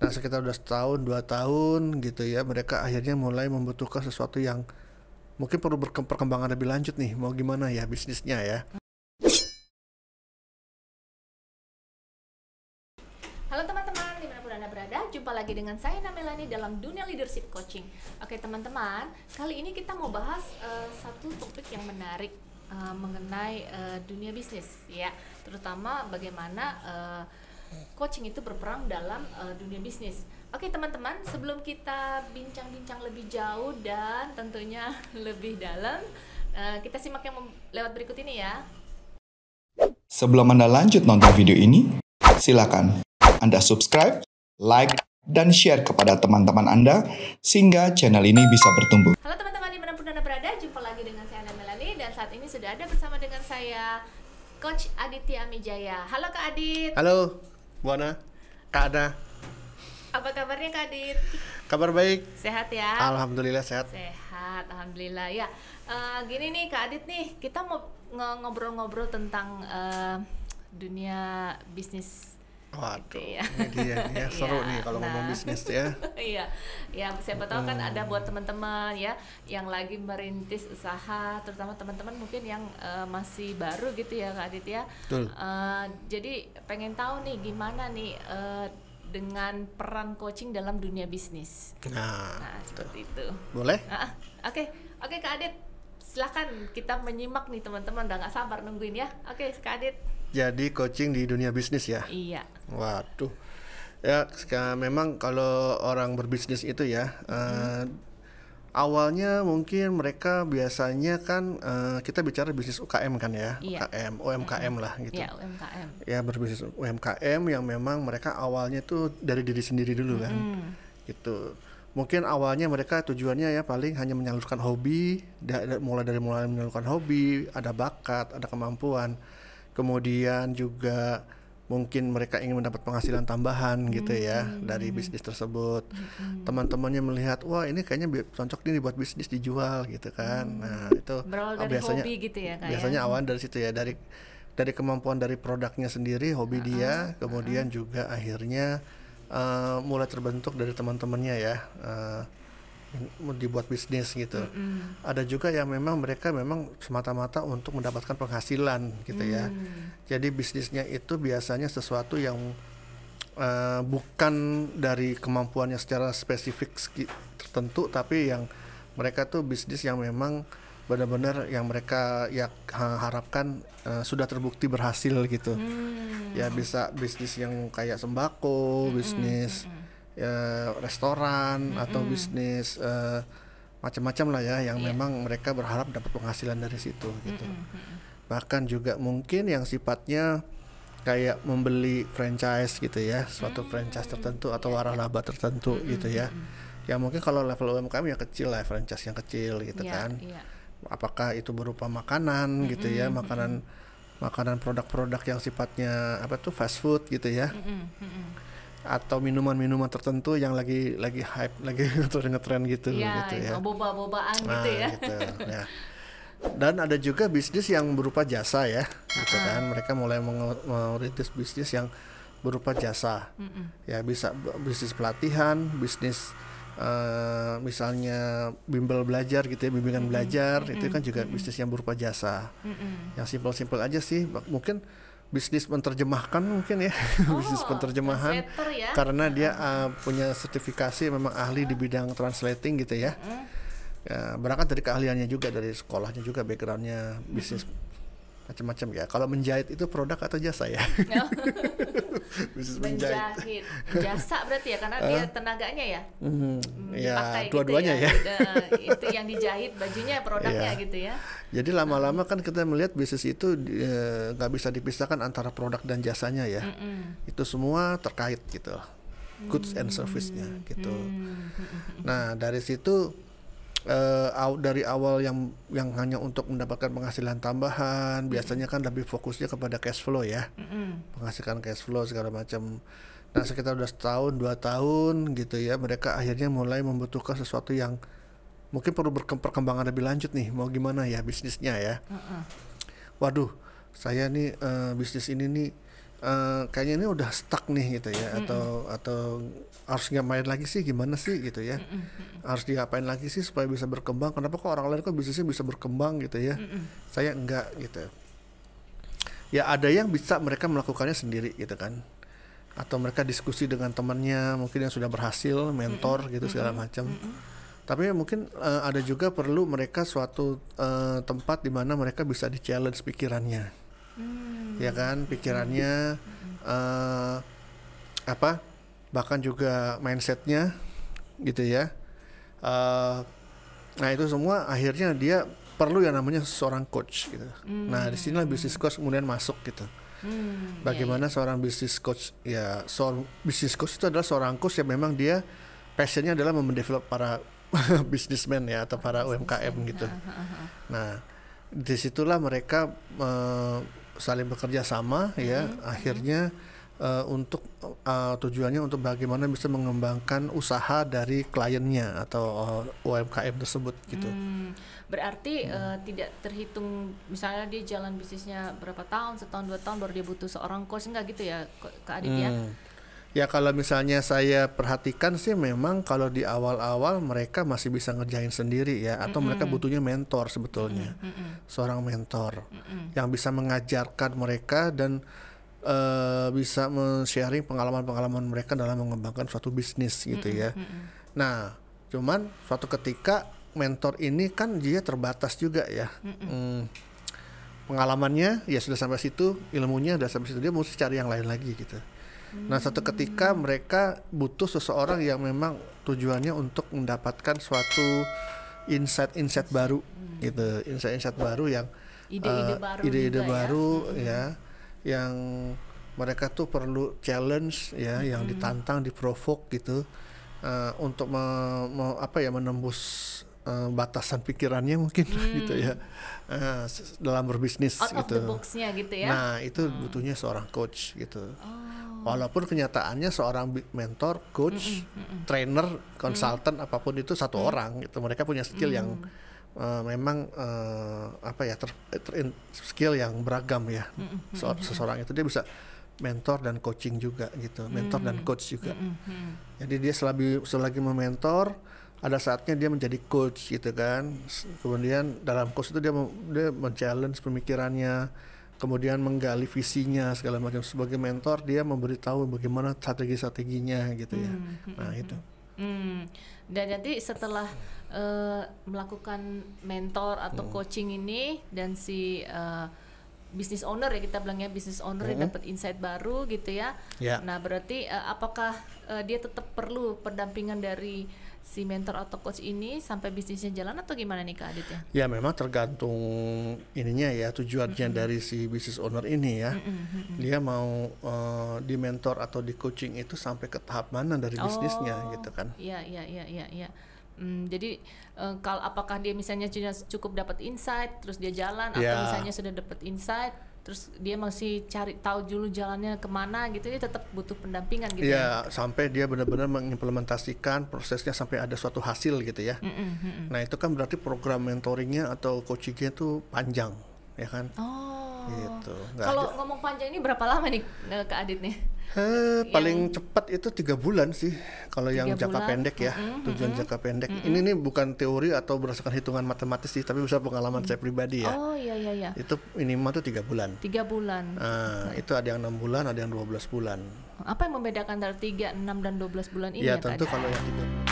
Nah, sekitar udah setahun, 2 tahun gitu ya, mereka akhirnya mulai membutuhkan sesuatu yang mungkin perlu perkembangan lebih lanjut nih. Mau gimana ya bisnisnya ya? Halo teman-teman, dimanapun Anda berada, jumpa lagi dengan saya Namelani dalam Dunia Leadership Coaching. Oke teman-teman, kali ini kita mau bahas satu topik yang menarik mengenai dunia bisnis ya, terutama bagaimana coaching itu berperan dalam dunia bisnis. Oke teman-teman, sebelum kita bincang-bincang lebih jauh dan tentunya lebih dalam, kita simak yang lewat berikut ini ya. Sebelum Anda lanjut nonton video ini, silakan Anda subscribe, like, dan share kepada teman-teman Anda sehingga channel ini bisa bertumbuh. Halo teman-teman dimanapun Anda berada, jumpa lagi dengan saya Namelani dan saat ini sudah ada bersama dengan saya Coach Aditya Mijaya. Halo Kak Adit. Halo, Bu Ana, Kak Ada. Apa kabarnya Kak Adit? Kabar baik? Sehat ya? Alhamdulillah sehat. Sehat, alhamdulillah ya. Gini nih Kak Adit nih, kita mau ngobrol-ngobrol tentang dunia bisnis. Waduh, Iya. ini dia nih ya, seru Iya, nih kalau ngomong bisnis ya. Iya, ya siapa tahu kan ada buat teman-teman ya yang lagi merintis usaha, terutama teman-teman mungkin yang masih baru gitu ya Kak Adit ya. Betul. Jadi pengen tahu nih gimana nih dengan peran coaching dalam dunia bisnis. Nah, Seperti itu. boleh? Oke Kak Adit, silahkan kita menyimak nih teman-teman, udah nggak sabar nungguin ya. Oke Kak Adit. Jadi coaching di dunia bisnis ya? Iya. Waduh, ya memang kalau orang berbisnis itu ya, awalnya mungkin mereka biasanya kan kita bicara bisnis UKM kan ya, Iya. UMKM lah gitu. Iya, UMKM. Ya berbisnis UMKM yang memang mereka awalnya tuh dari diri sendiri dulu kan, gitu. Mungkin awalnya mereka tujuannya ya paling hanya menyalurkan hobi, mulai menyalurkan hobi, ada bakat, ada kemampuan. Kemudian juga mungkin mereka ingin mendapat penghasilan tambahan gitu ya dari bisnis tersebut. Teman-temannya melihat, wah ini kayaknya cocok nih buat bisnis dijual gitu kan. Nah itu Berawal dari biasanya hobi gitu ya Kak biasanya ya? awal dari situ ya, dari kemampuan dari produknya sendiri, hobi dia, kemudian juga akhirnya mulai terbentuk dari teman-temannya ya, dibuat bisnis gitu. Ada juga yang memang mereka memang semata-mata untuk mendapatkan penghasilan gitu ya. Jadi bisnisnya itu biasanya sesuatu yang bukan dari kemampuannya secara spesifik tertentu, tapi yang mereka tuh bisnis yang memang benar-benar yang mereka harapkan sudah terbukti berhasil gitu. Ya bisa bisnis yang kayak sembako, bisnis restoran atau bisnis macam-macam lah ya yang memang mereka berharap dapat penghasilan dari situ gitu. Bahkan juga mungkin yang sifatnya kayak membeli franchise gitu ya, suatu franchise tertentu atau waralaba tertentu gitu ya. Ya mungkin kalau level UMKM ya kecil lah, franchise yang kecil gitu kan. Apakah itu berupa makanan gitu ya, makanan produk-produk yang sifatnya apa tuh fast food gitu ya. Atau minuman-minuman tertentu yang lagi hype, lagi ngetren gitu gitu ya. Boba-bobaan gitu ya. Gitu, ya. Dan ada juga bisnis yang berupa jasa ya, gitu kan. Mereka mulai merintis bisnis yang berupa jasa. Ya bisa bisnis pelatihan, bisnis misalnya bimbel belajar gitu ya, bimbingan belajar, itu kan juga bisnis yang berupa jasa. Yang simpel-simpel aja sih, mungkin bisnis penerjemahkan mungkin ya, bisnis penerjemahan ya? Karena dia punya sertifikasi memang ahli di bidang translating gitu ya. Ya berangkat dari keahliannya juga, dari sekolahnya juga, backgroundnya bisnis macam-macam ya. Kalau menjahit itu produk atau jasa ya? Bisnis menjahit jasa berarti ya, karena dia tenaganya ya. Ya gitu dua-duanya ya. Itu yang dijahit bajunya, produknya gitu ya. Jadi lama-lama kan kita melihat bisnis itu nggak bisa dipisahkan antara produk dan jasanya ya. Itu semua terkait gitu, goods and service-nya gitu. Nah dari situ dari awal yang hanya untuk mendapatkan penghasilan tambahan, biasanya kan lebih fokusnya kepada cash flow ya, menghasilkan cash flow segala macam. Nah sekitar udah setahun 2 tahun gitu ya, mereka akhirnya mulai membutuhkan sesuatu yang mungkin perlu perkembangan lebih lanjut nih. Mau gimana ya bisnisnya ya? Waduh, saya nih bisnis ini nih kayaknya ini udah stuck nih gitu ya, atau harus ngapain lagi sih, gimana sih gitu ya, harus diapain lagi sih supaya bisa berkembang, kenapa kok orang lain kok bisnisnya bisa berkembang gitu ya, saya enggak gitu ya. Ada yang bisa mereka melakukannya sendiri gitu kan, atau mereka diskusi dengan temannya mungkin yang sudah berhasil, mentor gitu segala macam. Tapi mungkin ada juga perlu mereka suatu tempat di mana mereka bisa di-challenge pikirannya. Ya kan, pikirannya bahkan juga mindsetnya gitu ya. Nah itu semua akhirnya dia perlu yang namanya seorang coach gitu. Nah di sinilah business coach kemudian masuk gitu. Bagaimana seorang business coach, ya seorang business coach itu adalah seorang coach yang memang dia passionnya adalah mendevelop para businessman ya, atau para UMKM gitu. Nah disitulah mereka saling bekerja sama ya, akhirnya untuk tujuannya untuk bagaimana bisa mengembangkan usaha dari kliennya atau UMKM tersebut gitu. Berarti tidak terhitung misalnya dia jalan bisnisnya berapa tahun, setahun 2 tahun baru dia butuh seorang coach, enggak gitu ya Kak Adit ya? Ya kalau misalnya saya perhatikan sih memang kalau di awal-awal mereka masih bisa ngerjain sendiri ya, atau mereka butuhnya mentor sebetulnya, seorang mentor yang bisa mengajarkan mereka dan bisa men-sharing pengalaman-pengalaman mereka dalam mengembangkan suatu bisnis gitu ya. Nah cuman suatu ketika mentor ini kan dia terbatas juga ya, pengalamannya ya sudah sampai situ, ilmunya sudah sampai situ, dia mesti cari yang lain lagi gitu. Nah suatu ketika mereka butuh seseorang yang memang tujuannya untuk mendapatkan suatu insight baru gitu, insight baru yang ide-ide baru ya, yang mereka tuh perlu challenge ya, yang ditantang, diprovoke gitu, untuk menembus batasan pikirannya mungkin gitu ya, dalam berbisnis out gitu. Of the box-nya gitu ya. Nah itu butuhnya seorang coach gitu. Walaupun kenyataannya seorang mentor, coach, trainer, konsultan apapun itu satu orang gitu. Mereka punya skill yang memang skill yang beragam ya. Seseorang itu dia bisa mentor dan coaching juga gitu, mentor dan coach juga. Jadi dia selagi mementor, ada saatnya dia menjadi coach gitu kan. Kemudian dalam coach itu dia men-challenge pemikirannya, kemudian menggali visinya segala macam. Sebagai mentor dia memberitahu bagaimana strategi-strateginya gitu ya. Nah itu. Dan nanti setelah melakukan mentor atau coaching ini, dan si business owner ya, kita bilangnya business owner dapat insight baru gitu ya. Nah berarti apakah dia tetap perlu pendampingan dari si mentor atau coach ini sampai bisnisnya jalan, atau gimana nih Kak Adit ya? Ya memang tergantung ininya ya, tujuannya dari si business owner ini ya. Dia mau di mentor atau di coaching itu sampai ke tahap mana dari bisnisnya gitu kan. Iya. Jadi kalau apakah dia misalnya cukup dapat insight terus dia jalan, atau misalnya sudah dapat insight terus dia masih cari tahu dulu jalannya kemana gitu, dia tetap butuh pendampingan gitu ya? Sampai dia benar-benar mengimplementasikan prosesnya sampai ada suatu hasil gitu ya. Nah itu kan berarti program mentoringnya atau coachingnya itu panjang ya kan. Gitu. Kalau ngomong panjang ini berapa lama nih Kak Adit nih? Paling cepat itu 3 bulan sih kalau yang jangka pendek ya. Tujuan jangka pendek ini nih bukan teori atau berdasarkan hitungan matematis sih, tapi bisa pengalaman saya pribadi ya. Iya. Itu minimal tuh 3 bulan. 3 bulan. Itu ada yang 6 bulan, ada yang 12 bulan. Apa yang membedakan antara 3, 6 dan 12 bulan ini ya? Ya tentu Kak? Kalau yang 3